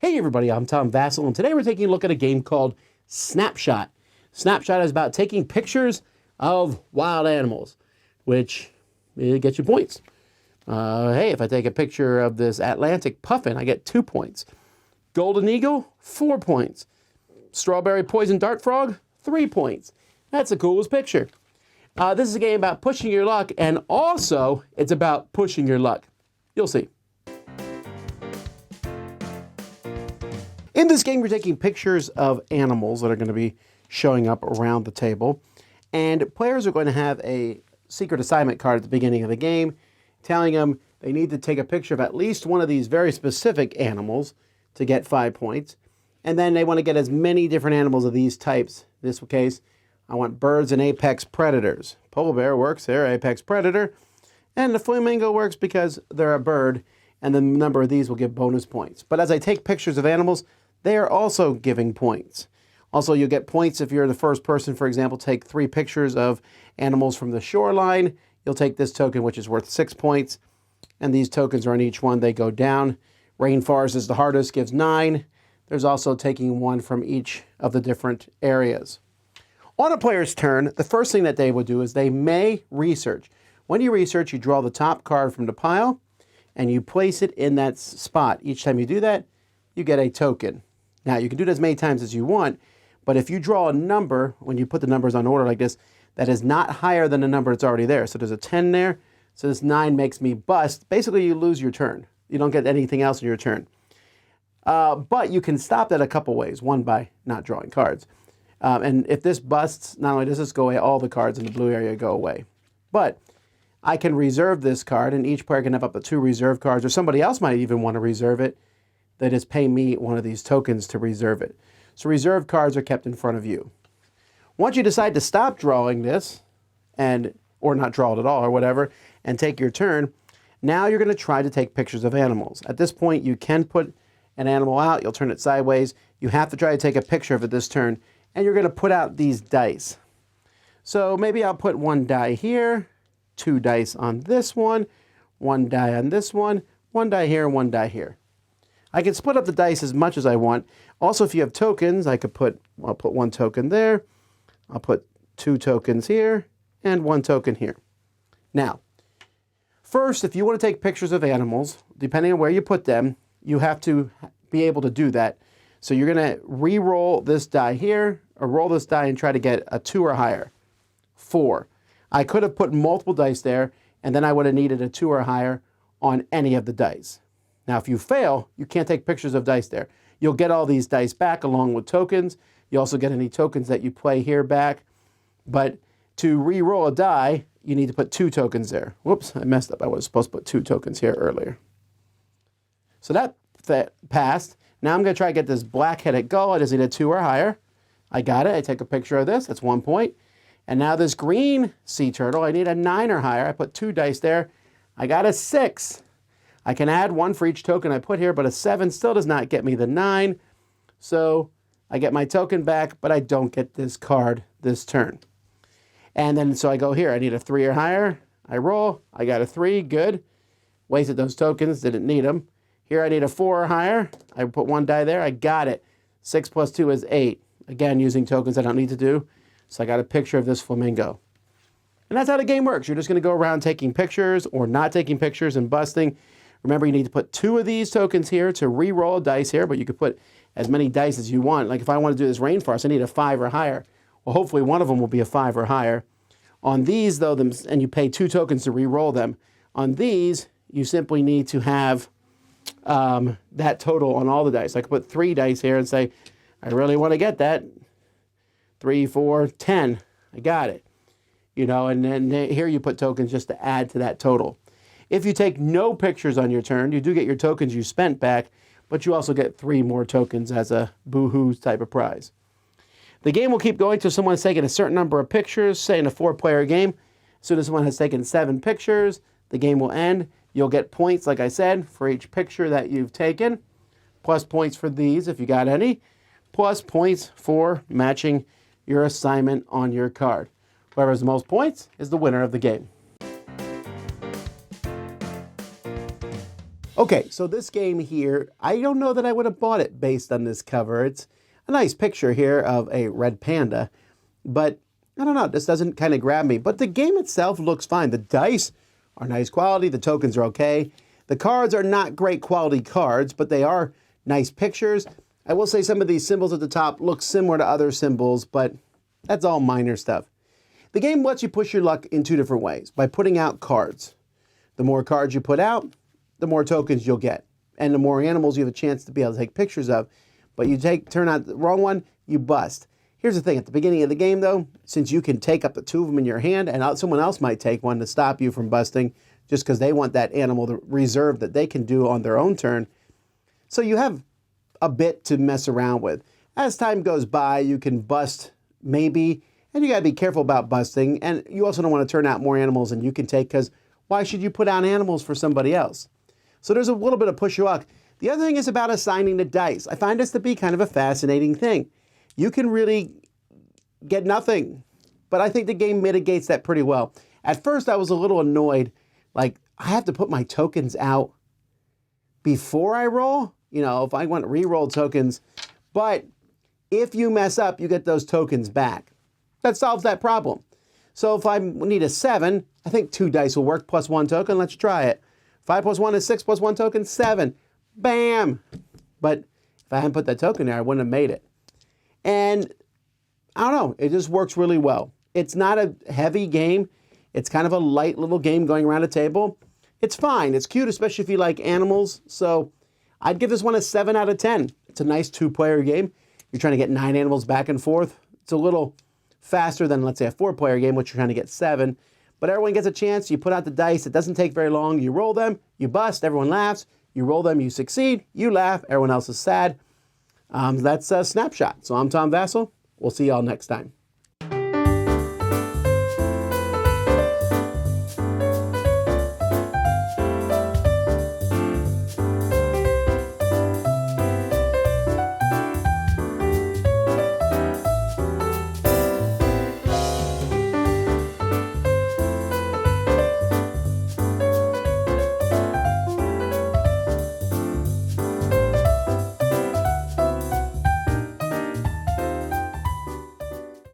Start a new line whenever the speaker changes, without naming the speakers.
Hey everybody, I'm Tom Vasel, and today we're taking a look at a game called Snapshot. Snapshot is about taking pictures of wild animals, which gets you points. Hey, if I take a picture of this Atlantic puffin, I get 2 points. Golden eagle, 4 points. Strawberry poison dart frog, 3 points. That's the coolest picture. This is a game about pushing your luck, and also it's about pushing your luck. You'll see. In this game, we're taking pictures of animals that are going to be showing up around the table. And players are going to have a secret assignment card at the beginning of the game telling them they need to take a picture of at least one of these very specific animals to get 5 points. And then they want to get as many different animals of these types. In this case, I want birds and apex predators. Polar bear works, they're an apex predator. And the flamingo works because they're a bird, and the number of these will give bonus points. But as I take pictures of animals, they are also giving points. Also, you'll get points if you're the first person, for example, take 3 pictures of animals from the shoreline. You'll take this token, which is worth 6 points. And these tokens are on each one. They go down. Rainforest is the hardest, gives 9. There's also taking 1 from each of the different areas. On a player's turn, the first thing that they will do is they may research. When you research, you draw the top card from the pile, and you place it in that spot. Each time you do that, you get a token. Now, you can do it as many times as you want, but if you draw a number, when you put the numbers on order like this, that is not higher than the number that's already there. So there's a 10 there, so this 9 makes me bust. Basically, you lose your turn. You don't get anything else in your turn. But you can stop that a couple ways. One, by not drawing cards. And if this busts, not only does this go away, all the cards in the blue area go away. But I can reserve this card, and each player can have up to 2 reserve cards, or somebody else might even want to reserve it. They just pay me one of these tokens to reserve it. So reserve cards are kept in front of you. Once you decide to stop drawing this, or not draw it at all or whatever, and take your turn, now you're going to try to take pictures of animals. At this point, you can put an animal out. You'll turn it sideways. You have to try to take a picture of it this turn, and you're going to put out these dice. So maybe I'll put 1 die here, 2 dice on this one, 1 die on this one, 1 die here, and 1 die here. I can split up the dice as much as I want. Also, if you have tokens, I'll put 1 token there. I'll put 2 tokens here and 1 token here. Now, first, if you want to take pictures of animals, depending on where you put them, you have to be able to do that. So you're going to re-roll this die here, or roll this die and try to get a 2 or higher. 4. I could have put multiple dice there, and then I would have needed a 2 or higher on any of the dice. Now, if you fail, you can't take pictures of dice there. You'll get all these dice back along with tokens. You also get any tokens that you play here back. But to re-roll a die, you need to put 2 tokens there. Whoops, I messed up. I was supposed to put 2 tokens here earlier. So that passed. Now I'm going to try to get this black-headed gull. I just need a 2 or higher. I got it. I take a picture of this. That's 1 point. And now this green sea turtle, I need a 9 or higher. I put 2 dice there. I got a 6. I can add 1 for each token I put here, but a 7 still does not get me the 9. So I get my token back, but I don't get this card this turn. And then so I go here. I need a 3 or higher. I roll. I got a 3. Good. Wasted those tokens. Didn't need them. Here I need a 4 or higher. I put 1 die there. I got it. 6 plus 2 is 8. Again, using tokens I don't need to do. So I got a picture of this flamingo. And that's how the game works. You're just going to go around taking pictures or not taking pictures and busting. Remember, you need to put 2 of these tokens here to re-roll a dice here, but you could put as many dice as you want. Like if I want to do this rainforest, I need a 5 or higher. Well, hopefully one of them will be a 5 or higher. On these, though, and you pay 2 tokens to re-roll them. On these, you simply need to have that total on all the dice. I could put 3 dice here and say, I really want to get that. 3, 4, 10. I got it. You know, and then here you put tokens just to add to that total. If you take no pictures on your turn, you do get your tokens you spent back, but you also get 3 more tokens as a boo-hoo type of prize. The game will keep going till someone has taken a certain number of pictures, say in a 4-player game. As soon as someone has taken 7 pictures, the game will end. You'll get points, like I said, for each picture that you've taken, plus points for these if you got any, plus points for matching your assignment on your card. Whoever has the most points is the winner of the game. Okay, so this game here, I don't know that I would have bought it based on this cover. It's a nice picture here of a red panda, but I don't know, this doesn't kind of grab me. But the game itself looks fine. The dice are nice quality, the tokens are okay. The cards are not great quality cards, but they are nice pictures. I will say some of these symbols at the top look similar to other symbols, but that's all minor stuff. The game lets you push your luck in two different ways, by putting out cards. The more cards you put out, the more tokens you'll get, and the more animals you have a chance to be able to take pictures of. But you turn out the wrong one, you bust. Here's the thing, at the beginning of the game though, since you can take up to 2 of them in your hand, and someone else might take one to stop you from busting, just because they want that animal to reserve that they can do on their own turn. So you have a bit to mess around with. As time goes by, you can bust maybe, and you gotta be careful about busting, and you also don't want to turn out more animals than you can take, because why should you put out animals for somebody else? So there's a little bit of push your luck. The other thing is about assigning the dice. I find this to be kind of a fascinating thing. You can really get nothing, but I think the game mitigates that pretty well. At first, I was a little annoyed, like I have to put my tokens out before I roll. You know, if I want re-roll tokens, but if you mess up, you get those tokens back. That solves that problem. So if I need a 7, I think 2 dice will work plus 1 token. Let's try it. 5 plus 1 is 6 plus 1 token, 7. Bam! But if I hadn't put that token there, I wouldn't have made it. And I don't know, it just works really well. It's not a heavy game. It's kind of a light little game going around a table. It's fine. It's cute, especially if you like animals. So I'd give this one a 7 out of 10. It's a nice 2-player game. You're trying to get 9 animals back and forth. It's a little faster than, let's say, a 4-player game, which you're trying to get 7. But everyone gets a chance. You put out the dice. It doesn't take very long. You roll them. You bust. Everyone laughs. You roll them. You succeed. You laugh. Everyone else is sad. That's Snapshot. So I'm Tom Vasel. We'll see y'all next time.